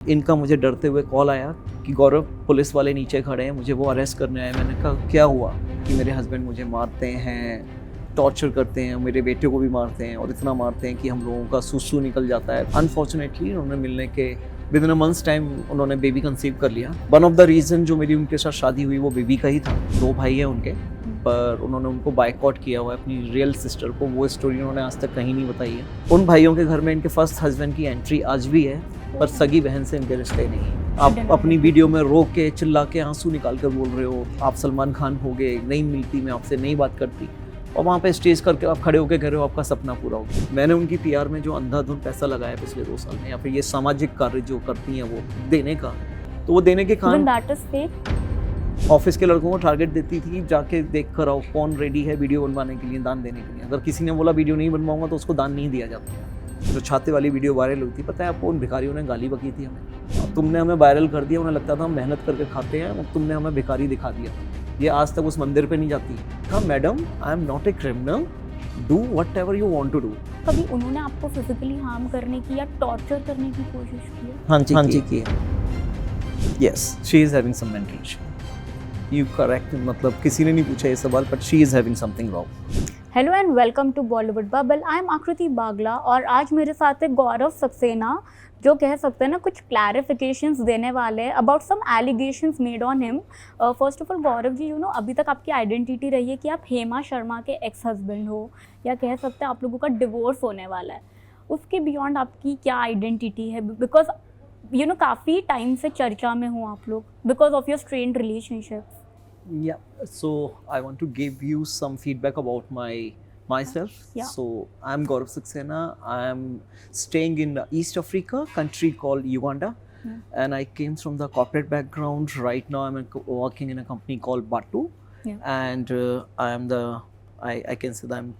इनका मुझे डरते हुए कॉल आया कि गौरव पुलिस वाले नीचे खड़े हैं, मुझे वो अरेस्ट करने आए। मैंने कहा क्या हुआ? कि मेरे हस्बैंड मुझे मारते हैं, टॉर्चर करते हैं, मेरे बेटे को भी मारते हैं और इतना मारते हैं कि हम लोगों का सुसु निकल जाता है। अनफॉर्चुनेटली उन्होंने मिलने के with in a months time उन्होंने बेबी कंसीव कर लिया। वन ऑफ द रीज़न जो मेरी उनके साथ शादी हुई वो बेबी का ही था। 2 भाई हैं उनके, पर उन्होंने उनको बायकॉट किया हुआ है अपनी रियल सिस्टर को। वो स्टोरी उन्होंने आज तक कहीं नहीं बताई है। उन भाइयों के घर में इनके फर्स्ट हस्बैंड की एंट्री आज भी है, पर सगी बहन से इनके रिश्ते नहीं है। आप अपनी वीडियो में रो के चिल्ला के आंसू निकाल कर बोल रहे हो आप सलमान खान हो गए, नहीं मिलती, मैं आपसे नहीं बात करती, और वहाँ पे स्टेज करके आप खड़े होकर कह रहे हो आपका सपना पूरा हो गया। मैंने उनकी पीआर में जो अंधाधुंध पैसा लगाया पिछले 2 साल में, या फिर ये सामाजिक कार्य जो करती हैं वो देने का, तो वो देने के कारण ऑफिस के लड़कों को टारगेट देती थी, जाके देख कर आओ कौन रेडी है वीडियो बनवाने के लिए, दान देने के लिए। अगर किसी ने बोला वीडियो नहीं बनवाऊंगा तो उसको दान नहीं दिया जाता। जो छाते वाली वीडियो वायरल हुई थी, पता है आपको, उन भिखारियों ने गाली बकी थी हमें। तुमने हमें वायरल कर दिया, उन्हें लगता था हम मेहनत करके खाते हैं, और तुमने हमें भिखारी दिखा दिया। ये आज तक उस मंदिर पे नहीं जाती है। Madam, I am not a criminal, do whatever you want to do. कभी उन्होंने आपको फिजिकली हार्म करने की या टॉर्चर करने की कोशिश की? हाँ जी की है। Yes, she is having some mental issue. You correct, मतलब किसी ने नहीं पूछा ये सवाल, but she is having something wrong. Hello and welcome to Bollywood bubble. I am Aakriti Bagla और आज मेरे साथ है गौरव सक्सेना, जो कह सकते हैं ना कुछ क्लैरिफिकेशंस देने वाले हैं about some allegations made on him. First of all Gaurav ji, अभी तक आपकी आइडेंटिटी रही है कि आप हेमा शर्मा के एक्स हस्बैंड हो, या कह सकते हैं आप लोगों का डिवोर्स होने वाला है। उसके बियॉन्ड आपकी क्या आइडेंटिटी है? बिकॉज काफ़ी टाइम से चर्चा में हो आप लोग because of your strained relationship. Yeah, so I want to give you some feedback about myself. Yeah. So I'm Gaurav Saxena. I'm staying in East Africa, country called Uganda, and I came from the corporate background. Right now, I'm working in a company called Batu, and I can say that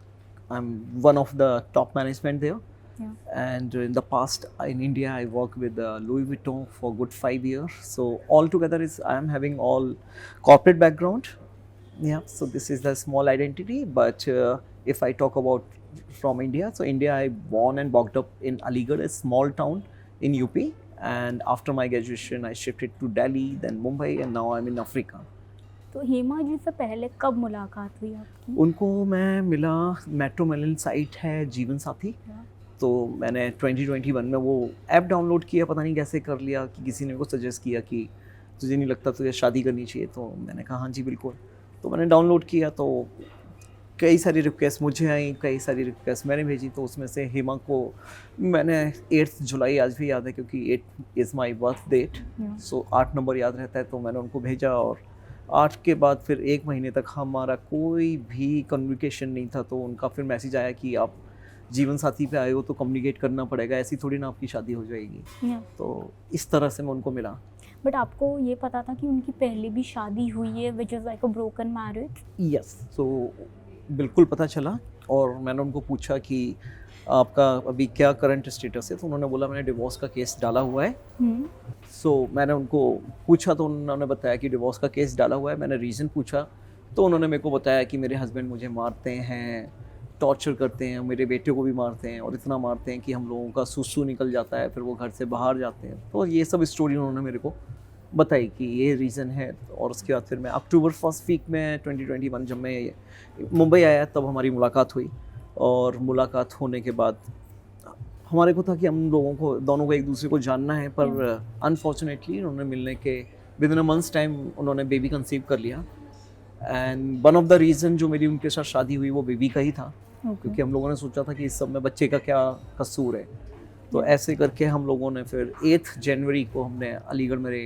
I'm one of the top management there. Yeah. And in the past in India I worked with Louis Vuitton for good 5 years. So altogether I am having all corporate background. Yeah, so this is the small identity. But if I talk about from India, so India I born and brought up in Aligarh, a small town in UP. And after my graduation I shifted to Delhi, then Mumbai, and now I'm in Africa. तो हेमा जी से पहले कब मुलाकात हुई आपकी? उनको मैं मिला, मेट्रो मिलन साइट है जीवन साथी, तो मैंने 2021 में वो ऐप डाउनलोड किया, पता नहीं कैसे कर लिया, कि किसी ने मेरे को सजेस्ट किया कि तुझे नहीं लगता तुझे शादी करनी चाहिए? तो मैंने कहा हाँ जी बिल्कुल। तो मैंने डाउनलोड किया, तो कई सारी रिक्वेस्ट मुझे आई, कई सारी रिक्वेस्ट मैंने भेजी। तो उसमें से हेमा को मैंने 8 जुलाई आज भी याद है, क्योंकि 8 is my birth date, so 8 number याद रहता है। तो मैंने उनको भेजा, और 8 के बाद फिर 1 महीने तक हमारा कोई भी कम्युनिकेशन नहीं था। तो उनका फिर मैसेज आया कि आप जीवन साथी पे आए हो तो कम्युनिकेट करना पड़ेगा, ऐसी थोड़ी ना आपकी शादी हो जाएगी। तो इस तरह से मैं उनको मिला। बट आपको ये पता था कि उनकी पहले भी शादी हुई है, which is like a broken marriage? Yes, तो बिल्कुल पता चला, और मैंने उनको पूछा कि आपका अभी क्या करंट स्टेटस है? तो उन्होंने बोला मैंने डिवोर्स का केस डाला हुआ है। सो मैंने उनको पूछा, तो उन्होंने बताया कि डिवोर्स का केस डाला हुआ है। मैंने रीज़न पूछा, तो उन्होंने मेरे को बताया कि मेरे हस्बैंड मुझे मारते हैं, टॉर्चर करते हैं, मेरे बेटे को भी मारते हैं, और इतना मारते हैं कि हम लोगों का सुसु निकल जाता है, फिर वो घर से बाहर जाते हैं। तो ये सब स्टोरी उन्होंने मेरे को बताई कि ये रीज़न है। और उसके बाद फिर मैं अक्टूबर फर्स्ट वीक में 2021 जब मैं मुंबई आया, तब हमारी मुलाकात हुई। और मुलाकात होने के बाद हमारे को था कि हम लोगों को दोनों को एक दूसरे को जानना है, पर अनफॉर्चुनेटली उन्होंने मिलने के with in a months time उन्होंने बेबी कंसीव कर लिया। And one of the reason जो मेरी उनके साथ शादी हुई वो बेबी का ही था। क्योंकि हम लोगों ने सोचा था कि इस सब में बच्चे का क्या कसूर है। तो ऐसे करके हम लोगों ने फिर 8 जनवरी को हमने अलीगढ़ मेरे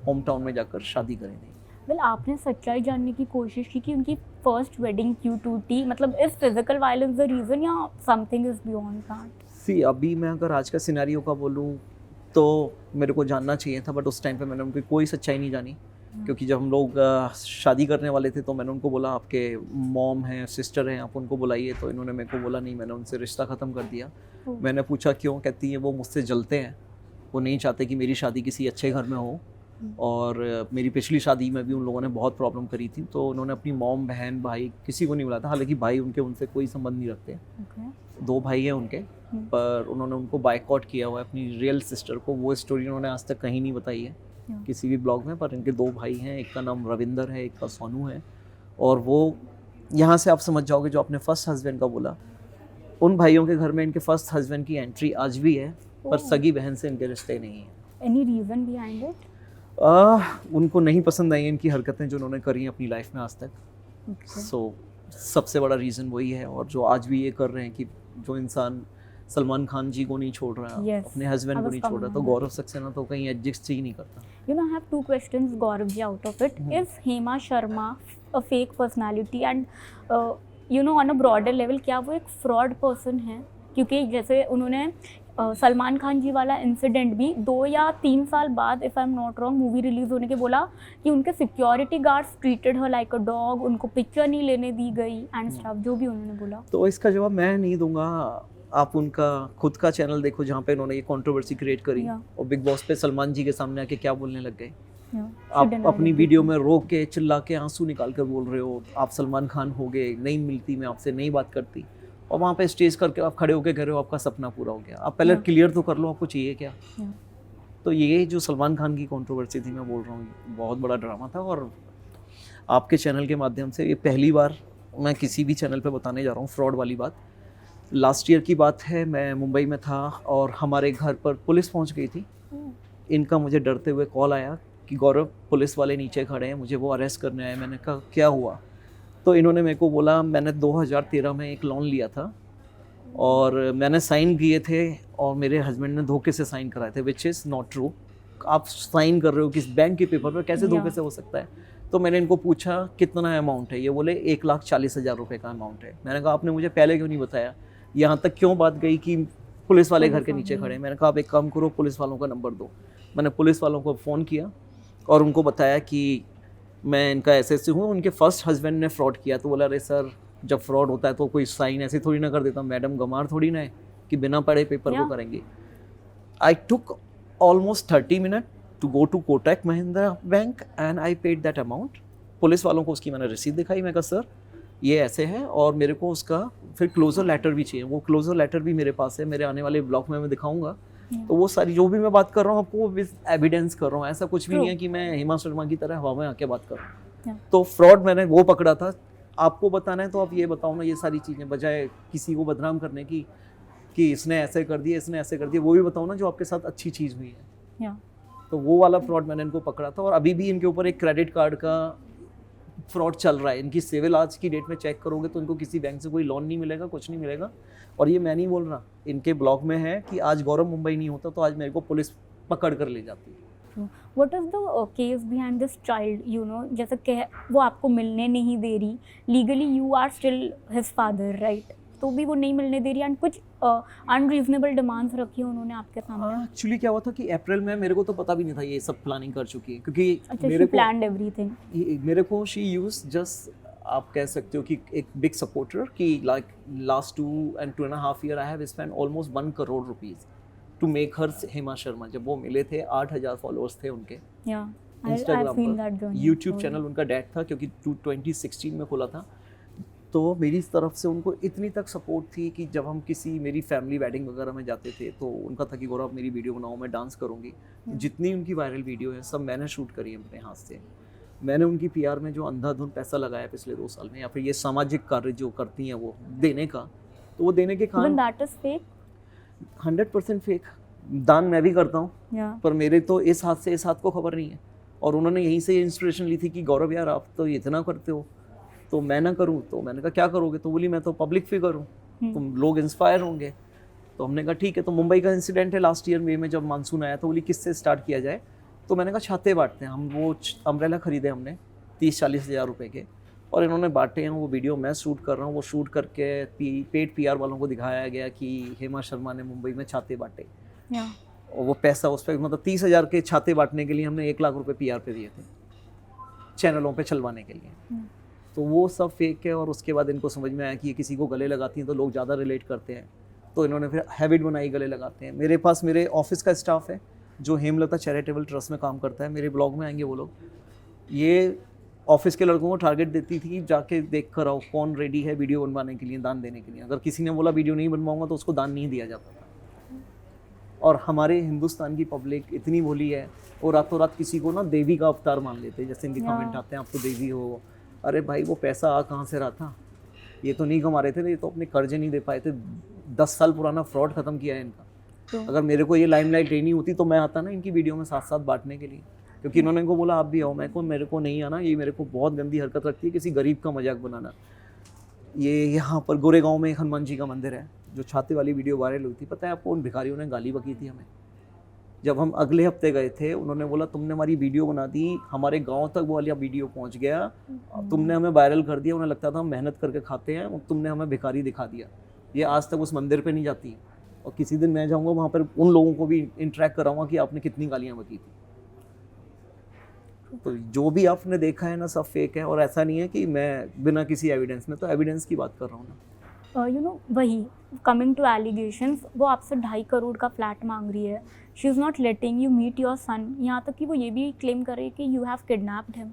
होम टाउन में जाकर शादी करी थी। वेल, आपने सच्चाई जानने की कोशिश की कि उनकी फर्स्ट वेडिंग क्यों टूटी? मतलब is physical violence the reason या समथिंग इज बियॉन्ड दैट? सी, अभी मैं अगर आज का सिनेरियो का बोलूँ तो मेरे को जानना चाहिए था, बट उस टाइम पे मैंने उनकी कोई सच्चाई नहीं जानी। क्योंकि जब हम लोग शादी करने वाले थे तो मैंने उनको बोला आपके मॉम हैं, सिस्टर हैं, आप उनको बुलाइए। तो इन्होंने मेरे को बोला नहीं, मैंने उनसे रिश्ता ख़त्म कर दिया। मैंने पूछा क्यों? कहती है वो मुझसे जलते हैं, वो नहीं चाहते कि मेरी शादी किसी अच्छे घर में हो, और मेरी पिछली शादी में भी उन लोगों ने बहुत प्रॉब्लम करी थी, तो उन्होंने अपनी मॉम, बहन, भाई किसी को नहीं बुलाया था। हालांकि भाई उनके उनसे कोई संबंध नहीं रखते, दो भाई हैं उनके, पर उन्होंने उनको बाइकआउट किया हुआ है अपनी रियल सिस्टर को। वो स्टोरी उन्होंने आज तक कहीं नहीं बताई है किसी भी ब्लॉग में। पर इनके दो भाई हैं, एक का नाम रविंदर है, एक का सोनू है। और वो यहाँ से आप समझ जाओगे, जो आपने फर्स्ट हस्बैंड का बोला, उन भाइयों के घर में इनके फर्स्ट हस्बैंड की एंट्री आज भी है, पर सगी बहन से इनके रिश्ते नहीं हैं। Any reason behind it? उनको नहीं पसंद आई इनकी हरकतें जो उन्होंने करी अपनी लाइफ में आज तक। सो सबसे बड़ा रीज़न वही है। और जो आज भी ये कर रहे हैं कि जो इंसान सलमान खान जी को नहीं छोड़ रहा, अपने हस्बैंड को नहीं छोड़ रहा, तो गौरव सक्सेना तो कहीं एग्जिस्ट ही नहीं करता। You know, I have two questions, Gaurav ji, out of it. Is Hema Sharma a fake personality? And you know, on a broader level, क्या वो एक fraud person है? क्योंकि जैसे उन्होंने सलमान खान जी वाला इंसिडेंट भी 2 या 3 साल बाद, if I am not wrong, movie release होने के बोला कि उनके security guards treated her like a dog, उनको पिक्चर नहीं लेने दी गई एंड स्टफ, जो भी उन्होंने बोला। तो इसका जवाब मैं नहीं दूंगा। आप उनका खुद का चैनल देखो जहाँ पे उन्होंने ये कंट्रोवर्सी क्रिएट करी, और बिग बॉस पे सलमान जी के सामने आके क्या बोलने लग गए। आप अपनी वीडियो में रो के, चिल्ला के, आंसू निकाल कर बोल रहे हो आप सलमान खान हो गए, नहीं मिलती मैं आपसे, नहीं बात करती, और वहाँ पे स्टेज करके आप खड़े होके कह रहे हो आपका सपना पूरा हो गया। आप पहले क्लियर तो कर लो आपको चाहिए क्या। तो ये जो सलमान खान की कंट्रोवर्सी थी, मैं बोल रहा हूँ बहुत बड़ा ड्रामा था। और आपके चैनल के माध्यम से ये पहली बार मैं किसी भी चैनल पे बताने जा रहा हूँ फ्रॉड वाली बात। लास्ट ईयर की बात है, मैं मुंबई में था और हमारे घर पर पुलिस पहुँच गई थी। इनका मुझे डरते हुए कॉल आया कि गौरव पुलिस वाले नीचे खड़े हैं, मुझे वो अरेस्ट करने आए। मैंने कहा क्या हुआ? तो इन्होंने मेरे को बोला मैंने 2013 में एक लोन लिया था और मैंने साइन किए थे और मेरे हस्बैंड ने धोखे से साइन कराए थे, विच इज़ नॉट ट्रू। आप साइन कर रहे हो किस बैंक के पेपर पर, कैसे धोखे से हो सकता है? तो मैंने इनको पूछा कितना अमाउंट है, ये बोले 1,40,000 रुपये का अमाउंट है। मैंने कहा आपने मुझे पहले क्यों नहीं बताया? यहाँ तक क्यों बात गई कि पुलिस वाले घर के नीचे खड़े हैं। मैंने कहा आप एक काम करो, पुलिस वालों का नंबर दो। मैंने पुलिस वालों को फ़ोन किया और उनको बताया कि मैं इनका ऐसे हूँ। उनके फर्स्ट हस्बैंड ने फ्रॉड किया। तो बोला अरे सर, जब फ्रॉड होता है तो कोई साइन ऐसे थोड़ी ना कर देता, मैडम गमार थोड़ी ना है कि बिना पढ़े पेपर को करेंगे। I took almost 30 minute to go to Kotak Mahindra bank and I paid that amount. Police वालों को उसकी मैंने रसीद दिखाई। मैं कहा सर ये ऐसे है और मेरे को उसका फिर क्लोजर लेटर भी चाहिए। वो क्लोजर लेटर भी मेरे पास है, मेरे आने वाले ब्लॉग में मैं दिखाऊंगा। तो वो सारी जो भी मैं बात कर रहा हूँ आपको विद एविडेंस कर रहा हूँ। ऐसा कुछ भी नहीं है कि मैं हेमा शर्मा की तरह हवा में आके बात कर रहा हूँ। तो फ्रॉड मैंने वो पकड़ा था। आपको बताना है तो आप ये बताओ ना, ये सारी चीज़ें, बजाय किसी को बदनाम करने की कि इसने ऐसे कर दिया, इसने ऐसे कर दिया, वो भी बताओ ना जो आपके साथ अच्छी चीज़ हुई है। तो वो वाला फ्रॉड मैंने इनको पकड़ा था। और अभी भी इनके ऊपर एक क्रेडिट कार्ड का फ्रॉड चल रहा है। इनकी सिविल आज की डेट में चेक करोगे तो इनको किसी बैंक से कोई लोन नहीं मिलेगा, कुछ नहीं मिलेगा। और ये मैं नहीं बोल रहा, इनके ब्लॉग में है कि आज गौरव मुंबई नहीं होता तो आज मेरे को पुलिस पकड़ कर ले जाती है। What is the case behind this child? You know, जैसे कह वो आपको मिलने नहीं दे रही, legally you are still his father, right? तो भी वो नहीं मिलने दे रही एंड कुछ अनरीजनेबल डिमांड्स रखी उन्होंने आपके सामने। एक्चुअली क्या हुआ था कि अप्रैल में मेरे को तो पता भी नहीं था ये सब प्लानिंग कर चुकी है, क्योंकि मेरे को प्लान्ड एवरीथिंग। मेरे को शी यूज जस्ट, आप कह सकते हो कि एक बिग सपोर्टर की like last 2.5 year I have spent almost 1 crore rupees to make her Hema Sharma. जब वो मिले थे 8,000 फॉलोअर्स थे उनके इंस्टाग्राम पर। यूट्यूब चैनल उनका डेड था क्योंकि 2016 में खोला था। तो मेरी तरफ से उनको इतनी तक सपोर्ट थी कि जब हम किसी मेरी फैमिली वेडिंग वगैरह में जाते थे तो उनका था कि गौरव मेरी वीडियो बनाओ, मैं डांस करूँगी। जितनी उनकी वायरल वीडियो है सब मैंने शूट करी है अपने हाथ से। मैंने उनकी पीआर में जो अंधाधुंध पैसा लगाया पिछले 2 साल में, या फिर ये सामाजिक कार्य जो करती हैं वो देने का, तो वो देने के कारण 100% फेक। दान मैं भी करता हूँ पर मेरे तो इस हाथ से इस हाथ को खबर नहीं है। और उन्होंने यहीं से इंस्पिरेशन ली थी कि गौरव यार आप तो इतना करते हो तो मैं ना करूँ। तो मैंने कहा क्या करोगे? तो बोली मैं तो पब्लिक फिगर हूँ, तुम लोग इंस्पायर होंगे। तो हमने कहा ठीक है। तो मुंबई का इंसिडेंट है लास्ट ईयर में जब मानसून आया, तो बोली किससे स्टार्ट किया जाए? तो मैंने कहा छाते बांटते हैं हम। वो अम्ब्रेला खरीदे हमने 30-40 हज़ार रुपये के, और इन्होंने बांटे हैं। वो वीडियो मैं शूट कर रहा हूँ, वो शूट करके पेड पीआर वालों को दिखाया गया कि हेमा शर्मा ने मुंबई में छाते बांटे। और वो पैसा उस पर, मतलब 30,000 के छाते बांटने के लिए हमने 1 लाख रुपए पीआर पे दिए थे चैनलों पे चलवाने के लिए। तो वो सब फेक है। और उसके बाद इनको समझ में आया कि ये किसी को गले लगाती हैं तो लोग ज़्यादा रिलेट करते हैं, तो इन्होंने फिर हैबिट बनाई गले लगाते हैं। मेरे पास मेरे ऑफिस का स्टाफ है, जो हेमलता चैरिटेबल ट्रस्ट में काम करता है, मेरे ब्लॉग में आएंगे वो लोग। ये ऑफिस के लड़कों को टारगेट देती थी कि जाके देख कर आओ कौन रेडी है वीडियो बनवाने के लिए, दान देने के लिए। अगर किसी ने बोला वीडियो नहीं बनवाऊंगा तो उसको दान नहीं दिया जाता था। और हमारे हिंदुस्तान की पब्लिक इतनी भोली है, और रातों रात किसी को ना देवी का अवतार मान लेते हैं। जैसे इनके कमेंट आते हैं आप तो देवी हो। अरे भाई वो पैसा आ कहाँ से रहा था? ये तो नहीं कमा रहे थे, ये तो अपने कर्जे नहीं दे पाए थे। 10 साल पुराना फ्रॉड खत्म किया है इनका। अगर मेरे को ये लाइमलाइट लेनी होती तो मैं आता ना इनकी वीडियो में साथ साथ बांटने के लिए, क्योंकि इन्होंने इनको बोला आप भी आओ। मेरे को नहीं आना, ये मेरे को बहुत गंदी हरकत लगती है किसी गरीब का मजाक बनाना। ये यहाँ पर गोरेगांव में एक हनुमान जी का मंदिर है, जो छाते वाली वीडियो वायरल हुई थी, पता है आपको? उन भिखारियों ने गाली बकी थी हमें। जब हम अगले हफ्ते गए थे, उन्होंने बोला तुमने हमारी वीडियो बना दी, हमारे गांव तक वो वाली वीडियो पहुंच गया, तुमने हमें वायरल कर दिया। उन्हें लगता था हम मेहनत करके खाते हैं, और तुमने हमें भिखारी दिखा दिया। ये आज तक उस मंदिर पे नहीं जाती। और किसी दिन मैं जाऊंगा वहाँ पर, उन लोगों को भी इंटरेक्ट कराऊंगा कि आपने कितनी गालियाँ बकी थी। तो जो भी आपने देखा है ना, सब फेक है। और ऐसा नहीं है कि मैं बिना किसी एविडेंस में, तो एविडेंस की बात कर रहा हूँ ना। वही कमिंग टू एलिगेशंस, वो आपसे 2.5 करोड़ का फ्लैट मांग रही है। She is not letting you meet your son. यहाँ तक कि वो ये भी क्लेम कर रही है कि यू हैव किडनैप्ड हिम।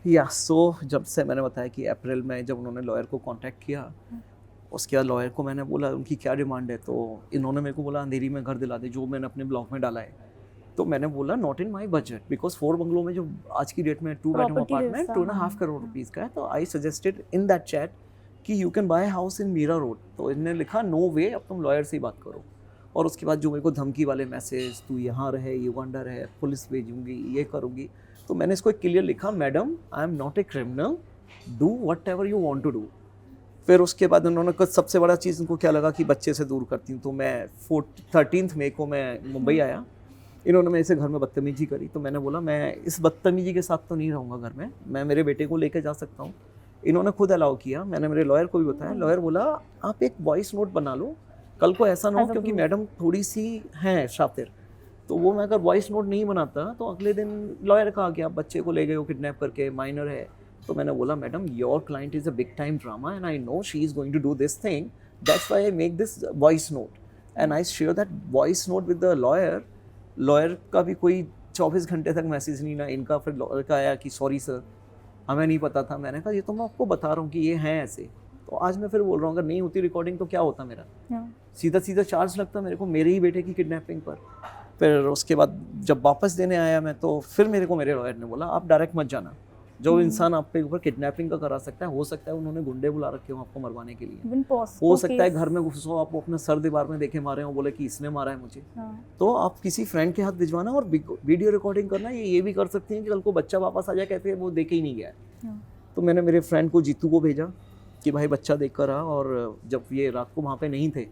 या सो जब से मैंने बताया कि अप्रैल में जब उन्होंने लॉयर को कांटेक्ट किया, उसके बाद लॉयर को मैंने बोला उनकी क्या डिमांड है, तो इन्होंने मेरे को बोला अंधेरी में घर दिला दे, जो मैंने अपने ब्लॉग में डाला है। तो मैंने बोला not in my budget, because 4 bungalow में जो आज की डेट में 2 बेडरूम अपार्टमेंट 2.5 करोड़ रुपीज़ का है। तो I suggested in that chat कि you can buy house in Mira Road. तो इन्होंने लिखा नो वे, अब तुम लॉयर से ही बात करो। और उसके बाद जो मेरे को धमकी वाले मैसेज, तू यहाँ रहे, युगांडा रहे, पुलिस भेजूंगी, ये करूँगी। तो मैंने इसको एक क्लियर लिखा, madam I am not a criminal, do whatever you want to do. फिर उसके बाद उन्होंने कुछ सबसे बड़ा चीज़ उनको क्या लगा कि बच्चे से दूर करती हूँ। तो मैं 13 मई को मैं मुंबई आया, इन्होंने मेरे से घर में बदतमीजी करी। तो मैंने बोला मैं इस बदतमीजी के साथ तो नहीं रहूँगा घर में, मैं मेरे बेटे को लेके जा सकता हूँ। इन्होंने खुद अलाउ किया। मैंने मेरे लॉयर को भी बताया, लॉयर बोला आप एक वॉइस नोट बना लो, कल को ऐसा ना हो, क्योंकि मैडम थोड़ी सी हैं शातिर। तो वो मैं अगर वॉइस नोट नहीं बनाता तो अगले दिन लॉयर कहा कि आप बच्चे को ले गए हो किडनैप करके, माइनर है। तो मैंने बोला madam your client is a big time drama and I know she is going to do this thing, that's why I make this voice note and I share that voice note with the lawyer. Lawyer का भी कोई 24 घंटे तक message नहीं ना इनका। फिर lawyer का आया कि सॉरी सर, हमें नहीं पता था। मैंने कहा ये तो मैं आपको बता रहा हूँ कि ये हैं ऐसे। तो आज मैं फिर बोल रहा हूँ अगर नहीं होती रिकॉर्डिंग तो क्या होता मेरा? सीधा सीधा चार्ज लगता मेरे को मेरे ही बेटे की किडनैपिंग पर। फिर उसके बाद जब वापस देने आया मैं, तो फिर मेरे को मेरे लॉयर ने बोला आप डायरेक्ट मत जाना, जो इंसान आपके ऊपर किडनैपिंग का करा सकता है, हो सकता है उन्होंने गुंडे बुला रखे हो आपको मरवाने के लिए, हो सकता है घर में घुसो आपको अपने सर दीवार में देखे मारे हो, बोले कि इसने मारा है मुझे। तो आप किसी फ्रेंड के हाथ भिजवाना और वीडियो रिकॉर्डिंग करना। ये भी कर सकती हैं कि कल को बच्चा वापस आ जाए कहते हैं वो देखे ही नहीं गया। तो मैंने मेरे फ्रेंड को जीतू को भेजा कि भाई बच्चा देख कर आ। और जब ये रात को वहाँ पे नहीं थे,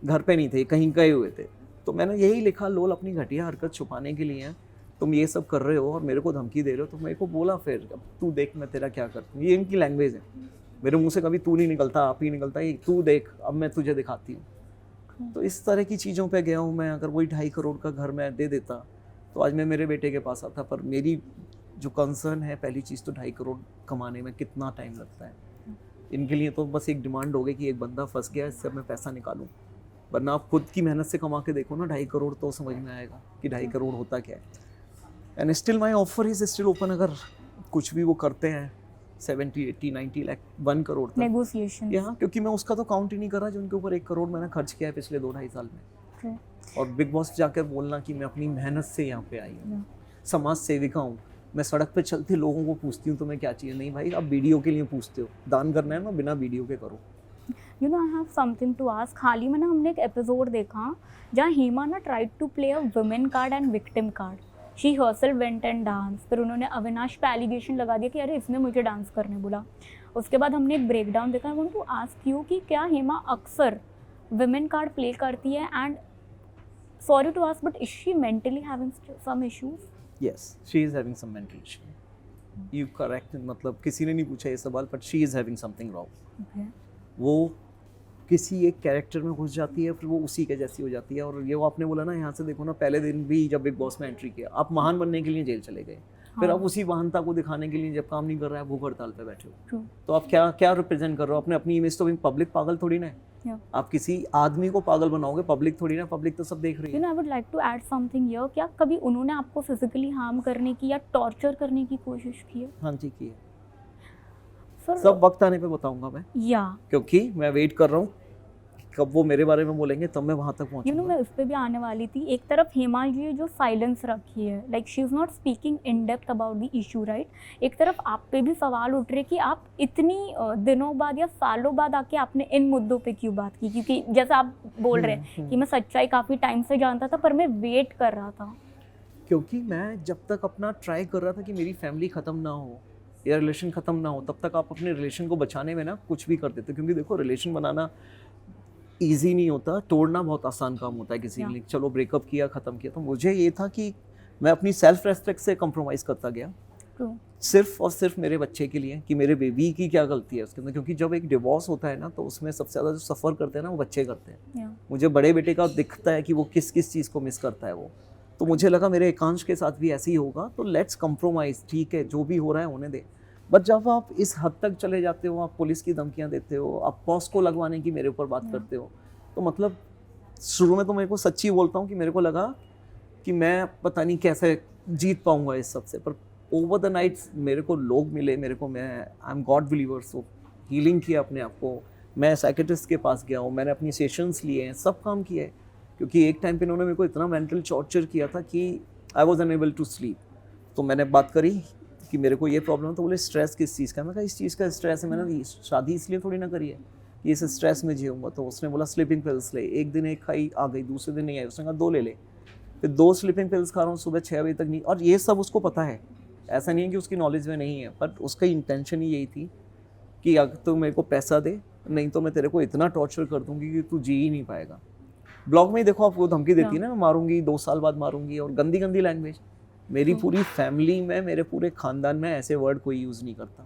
घर पे नहीं थे, कहीं गए हुए थे, तो मैंने यही लिखा लोल अपनी घटिया हरकत छुपाने के लिए तुम ये सब कर रहे हो और मेरे को धमकी दे रहे हो। तो मेरे को बोला फिर अब तू देख मैं तेरा क्या करता हूँ। ये इनकी लैंग्वेज है, मेरे मुंह से कभी तू नहीं निकलता, आप ही निकलता है, तू देख अब मैं तुझे दिखाती हूँ। तो इस तरह की चीज़ों पे गया हूँ मैं। अगर वही 2.5 करोड़ का घर मैं दे देता तो आज मैं मेरे बेटे के पास आता। पर मेरी जो कंसर्न है, पहली चीज़ तो 2.5 करोड़ कमाने में कितना टाइम लगता है। इनके लिए तो बस एक डिमांड हो गई कि एक बंदा फंस गया, इससे मैं पैसा निकालूं। वरना आप खुद की मेहनत से कमा के देखो ना, 2.5 करोड़ तो समझ में आएगा कि 2.5 करोड़ होता क्या है। And still my offer is still open. अगर कुछ भी वो करते हैं 70, 80, 90 लाख 1 करोड़ तक नेगोशिएशन, यहाँ, क्योंकि मैं उसका तो काउंट ही नहीं कर रहा जो उनके ऊपर 1 करोड़ मैंने खर्च किया है पिछले 2-2.5 साल में। और बिग बॉस जाकर बोलना कि मैं अपनी मेहनत से यहाँ पे आई हूँ, समाज सेविका हूँ, मैं सड़क पे चलते लोगों को पूछती हूँ तुम्हें क्या चाहिए। नहीं भाई, आप वीडियो के लिए पूछते हो, दान करना है ना बिना वीडियो के करो। You know I have something to ask. हाल ही में ना हमने एक एपिसोड देखा जहाँ हेमा ना tried to play a women card and victim card. She herself went and dance. फिर उन्होंने अविनाश पे एलिगेशन लगा दिया कि अरे इसने मुझे डांस करने बोला। उसके बाद हमने एक ब्रेक डाउन देखा। I want to ask you कि क्या हेमा अक्सर वुमेन कार्ड प्ले करती है? And sorry to ask but is she mentally having some issues? Yes, she is having some mental issue. You correct, मतलब किसी ने नहीं पूछा ये सवाल, but she is having something wrong. Okay. वो किसी एक कैरेक्टर में घुस जाती है, फिर वो उसी के जैसी हो जाती है। और ये वो आपने बोला ना, यहाँ से देखो ना, पहले दिन भी जब बिग बॉस में एंट्री किया, आप महान बनने के लिए जेल चले गए। फिर आप उसी महानता को दिखाने के लिए जब काम नहीं कर रहा है भूख हड़ताल पे बैठे हो। तो आप क्या क्या रिप्रेजेंट कर रहे हो? अपनी इमेज तो पब्लिक पागल थोड़ी ना है Yeah. आप किसी आदमी को पागल बनाओगे, पब्लिक थोड़ी ना, पब्लिक तो सब देख रही You है। know, I would like to add something here. क्या कभी उन्होंने आपको फिजिकली हार्म करने की या टॉर्चर करने की कोशिश की है? हाँ जी, की है। सर सब वक्त आने पे बताऊंगा मैं, या क्योंकि मैं वेट कर रहा हूँ कब वो मेरे बारे में बोलेंगे, तब मैं वहाँ तक यू नो पहुँचूंगा। मैं उस पर भी आने वाली थी। एक तरफ हेमा जी जो साइलेंस रखी है, like she is not speaking in depth about the issue, right. एक तरफ आप पे भी सवाल उठ रहे कि आप इतनी दिनों बाद या सालों बाद आके आपने इन मुद्दों पे क्यों बात की, क्योंकि जैसा आप बोल रहे हैं कि मैं सच्चाई काफ़ी टाइम से जानता था पर मैं वेट कर रहा था। क्योंकि मैं जब तक अपना ट्राई कर रहा था कि मेरी फैमिली ख़त्म ना हो या रिलेशन ख़त्म ना हो, तब तक आप अपने रिलेशन को बचाने में ना कुछ भी कर देते हो। क्योंकि देखो, रिलेशन बनाना ईजी नहीं होता, तोड़ना बहुत आसान काम होता है किसी के लिए। चलो ब्रेकअप किया, ख़त्म किया, तो मुझे ये था कि मैं अपनी सेल्फ रेस्पेक्ट से कंप्रोमाइज़ करता गया, सिर्फ और सिर्फ मेरे बच्चे के लिए, कि मेरे बेबी की क्या गलती है उसके अंदर। क्योंकि जब एक डिवोर्स होता है ना, तो उसमें सबसे ज़्यादा जो सफ़र करते हैं ना, वो बच्चे करते हैं। मुझे बड़े बेटे का दिखता है कि वो किस किस चीज़ को मिस करता है वो, तो मुझे लगा मेरे एकांश के साथ भी ऐसे ही होगा, तो लेट्स कंप्रोमाइज़, ठीक है जो भी हो रहा है होने दे। बट जब आप इस हद तक चले जाते हो, आप पुलिस की धमकियाँ देते हो, आप पॉस्को लगवाने की मेरे ऊपर बात करते हो, तो मतलब शुरू में तो मेरे को सच्ची बोलता हूँ कि मेरे को लगा कि मैं पता नहीं कैसे जीत पाऊँगा इस सब से। पर ओवर द नाइट मेरे को लोग मिले, मेरे को, मैं I am God believer, so healing किया अपने आप को। मैं साइकेट्रिस्ट के पास गया हूँ, मैंने अपनी सेशंस लिए हैं, सब काम किया है। क्योंकि एक टाइम पे इन्होंने मेरे को इतना मेंटल टॉर्चर किया था कि I was unable to sleep. तो मैंने बात करी कि मेरे को ये प्रॉब्लम है, तो बोले स्ट्रेस किस चीज़ का? मैं कहा इस चीज़ का स्ट्रेस है, मैंने शादी इसलिए थोड़ी ना करी है कि इस स्ट्रेस में जीऊँगा। तो उसने बोला स्लीपिंग पिल्स ले, एक दिन एक खाई आ गई, दूसरे दिन नहीं आई, उसने कहा 2 ले ले। फिर 2 स्लीपिंग पिल्स खा रहा हूँ सुबह 6 बजे तक नहीं, और ये सब उसको पता है, ऐसा नहीं है कि उसकी नॉलेज में नहीं है, बट उसका इंटेंशन ही यही थी कि अगर तो मेरे को पैसा दे, नहीं तो मैं तेरे को इतना टॉर्चर कर दूंगी कि तू जी ही नहीं पाएगा। ब्लॉग में ही देखो, आपको धमकी देती है ना, मैं मारूंगी, 2 साल बाद मारूंगी, और गंदी गंदी लैंग्वेज। मेरी पूरी फैमिली में, मेरे पूरे खानदान में ऐसे वर्ड कोई यूज़ नहीं करता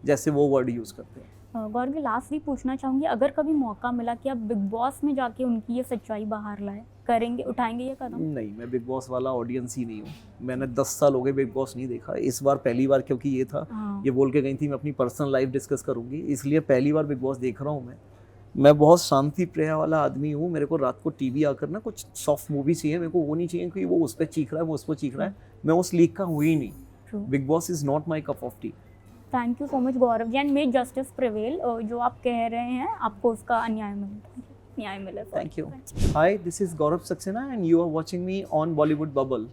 जैसे वो वर्ड यूज़ करते हैं। गौरव, लास्ट भी पूछना चाहूँगी, अगर कभी मौका मिला कि आप बिग बॉस में जाके उनकी ये सच्चाई बाहर लाए, करेंगे, उठाएंगे ये कदम? नहीं, मैं बिग बॉस वाला ऑडियंस ही नहीं हूँ। मैंने 10 साल हो गए बिग बॉस नहीं देखा। इस बार पहली बार, क्योंकि ये था, ये बोल के गई थी मैं अपनी पर्सनल लाइफ डिस्कस करूँगी, इसलिए पहली बार बिग बॉस देख रहा हूँ मैं बहुत शांति प्रिय वाला आदमी हूँ। मेरे को रात को टीवी आकर ना कुछ सॉफ्ट मूवी चाहिए, मेरे को वो नहीं चाहिए कि वो उस पर चीख रहा है, वो उस पर चीख रहा है। मैं उस लीग का हुई ही नहीं। Bigg Boss is not my cup of tea. Thank you so much Gaurav ji, and may justice prevail. जो आप कह रहे हैं आपको उसका न्याय मिले। Thank you. Hi, this is Gaurav Saxena and you are watching me on Bollywood Bubble.